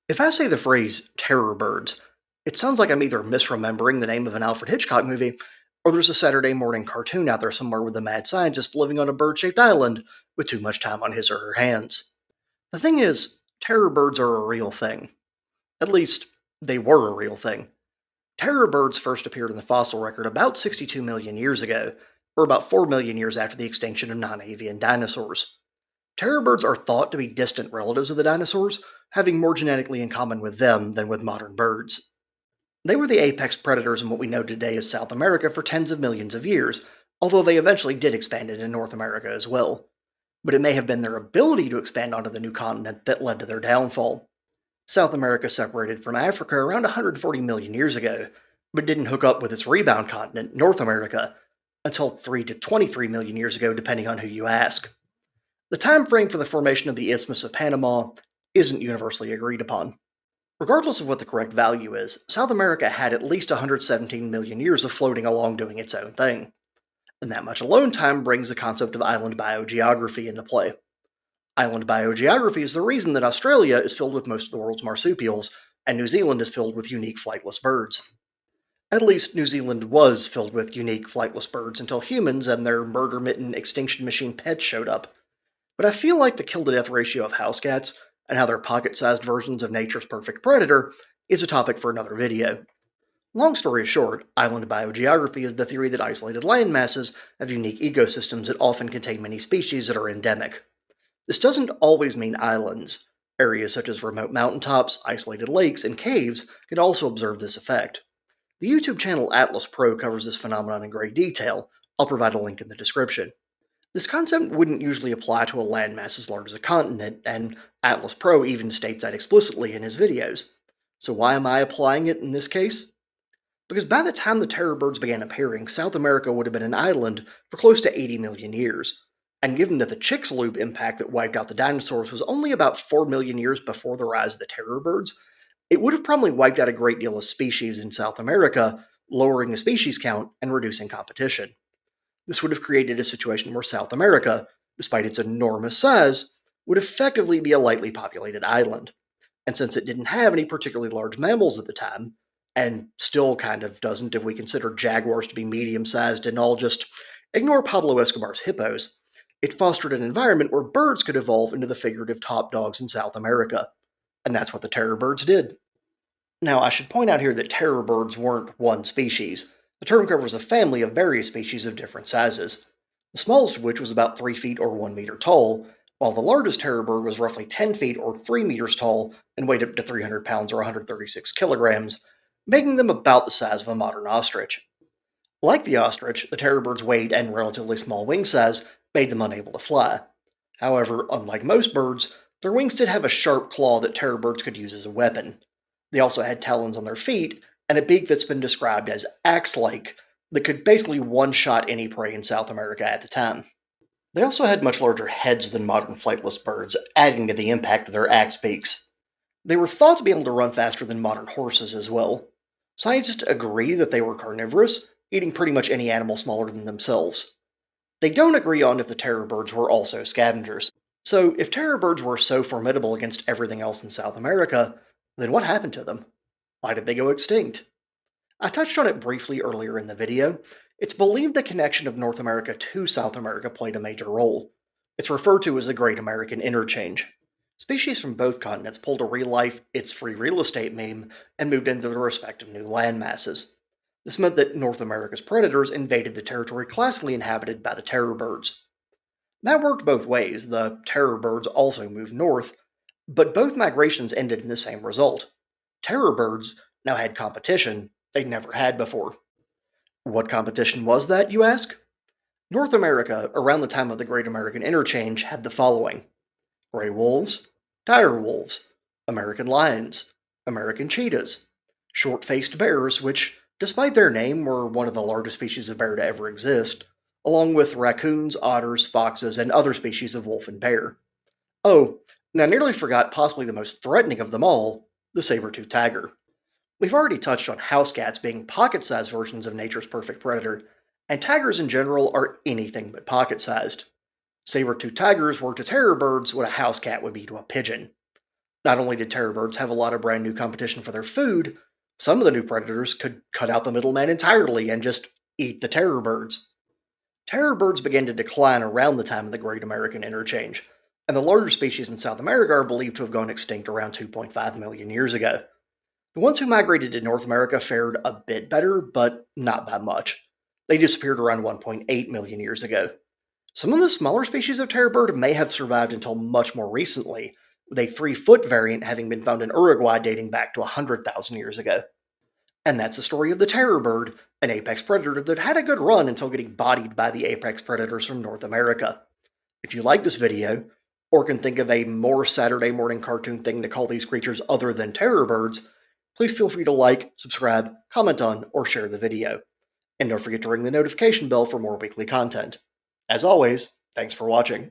If I say the phrase terror birds, it sounds like I'm either misremembering the name of an Alfred Hitchcock movie, or there's a Saturday morning cartoon out there somewhere with a mad scientist living on a bird shaped island with too much time on his or her hands. The thing is, terror birds are a real thing. At least, they were a real thing. Terror birds first appeared in the fossil record about 62 million years ago, or about 4 million years after the extinction of non avian dinosaurs. Terror birds are thought to be distant relatives of the dinosaurs, having more genetically in common with them than with modern birds. They were the apex predators in what we know today as South America for tens of millions of years, although they eventually did expand into North America as well. But it may have been their ability to expand onto the new continent that led to their downfall. South America separated from Africa around 140 million years ago, but didn't hook up with its rebound continent, North America, until 3 to 23 million years ago, depending on who you ask. The time frame for the formation of the Isthmus of Panama isn't universally agreed upon. Regardless of what the correct value is, South America had at least 117 million years of floating along doing its own thing. And that much alone time brings the concept of island biogeography into play. Island biogeography is the reason that Australia is filled with most of the world's marsupials, and New Zealand is filled with unique flightless birds. At least, New Zealand was filled with unique flightless birds until humans and their murder mitten extinction machine pets showed up. But I feel like the kill to death ratio of house cats, and how they're pocket sized versions of nature's perfect predator, is a topic for another video. Long story short, island biogeography is the theory that isolated land masses have unique ecosystems that often contain many species that are endemic. This doesn't always mean islands. Areas such as remote mountaintops, isolated lakes, and caves can also observe this effect. The YouTube channel Atlas Pro covers this phenomenon in great detail. I'll provide a link in the description. This concept wouldn't usually apply to a landmass as large as a continent, and Atlas Pro even states that explicitly in his videos. So why am I applying it in this case? Because by the time the terror birds began appearing, South America would have been an island for close to 80 million years. And given that the Chicxulub impact that wiped out the dinosaurs was only about 4 million years before the rise of the terror birds, it would have probably wiped out a great deal of species in South America, lowering the species count and reducing competition. This would have created a situation where South America, despite its enormous size, would effectively be a lightly populated island. And since it didn't have any particularly large mammals at the time, and still kind of doesn't if we consider jaguars to be medium sized and all, just ignore Pablo Escobar's hippos, it fostered an environment where birds could evolve into the figurative top dogs in South America. And that's what the terror birds did. Now, I should point out here that terror birds weren't one species. The term covers a family of various species of different sizes, the smallest of which was about 3 feet or 1 meter tall, while the largest terror bird was roughly 10 feet or 3 meters tall and weighed up to 300 pounds or 136 kilograms, making them about the size of a modern ostrich. Like the ostrich, the terror bird's weight and relatively small wing size made them unable to fly. However, unlike most birds, their wings did have a sharp claw that terror birds could use as a weapon. They also had talons on their feet and a beak that's been described as axe like that could basically one shot any prey in South America at the time. They also had much larger heads than modern flightless birds, adding to the impact of their axe beaks. They were thought to be able to run faster than modern horses as well. Scientists agree that they were carnivorous, eating pretty much any animal smaller than themselves. They don't agree on if the terror birds were also scavengers. So, if terror birds were so formidable against everything else in South America, then what happened to them? Why did they go extinct? I touched on it briefly earlier in the video. It's believed the connection of North America to South America played a major role. It's referred to as the Great American Interchange. Species from both continents pulled a real life, it's free real estate meme and moved into their respective new land masses. This meant that North America's predators invaded the territory classically inhabited by the terror birds. That worked both ways. The terror birds also moved north, but both migrations ended in the same result. Terror birds now had competition they'd never had before. What competition was that, you ask? North America, around the time of the Great American Interchange, had the following: gray wolves, dire wolves, American lions, American cheetahs, short faced bears, which, despite their name, were one of the largest species of bear to ever exist, along with raccoons, otters, foxes, and other species of wolf and bear. Oh, and I nearly forgot possibly the most threatening of them all, the saber-toothed tiger. We've already touched on house cats being pocket-sized versions of nature's perfect predator, and tigers in general are anything but pocket-sized. Saber-toothed tigers were to terror birds what a house cat would be to a pigeon. Not only did terror birds have a lot of brand new competition for their food, some of the new predators could cut out the middleman entirely and just eat the terror birds. Terror birds began to decline around the time of the Great American Interchange, and the larger species in South America are believed to have gone extinct around 2.5 million years ago. The ones who migrated to North America fared a bit better, but not by much. They disappeared around 1.8 million years ago. Some of the smaller species of terror bird may have survived until much more recently, with a 3-foot variant having been found in Uruguay dating back to 100,000 years ago. And that's the story of the terror bird, an apex predator that had a good run until getting bodied by the apex predators from North America. If you like this video, or can think of a more Saturday morning cartoon thing to call these creatures other than terror birds, please feel free to like, subscribe, comment on, or share the video. And don't forget to ring the notification bell for more weekly content. As always, thanks for watching.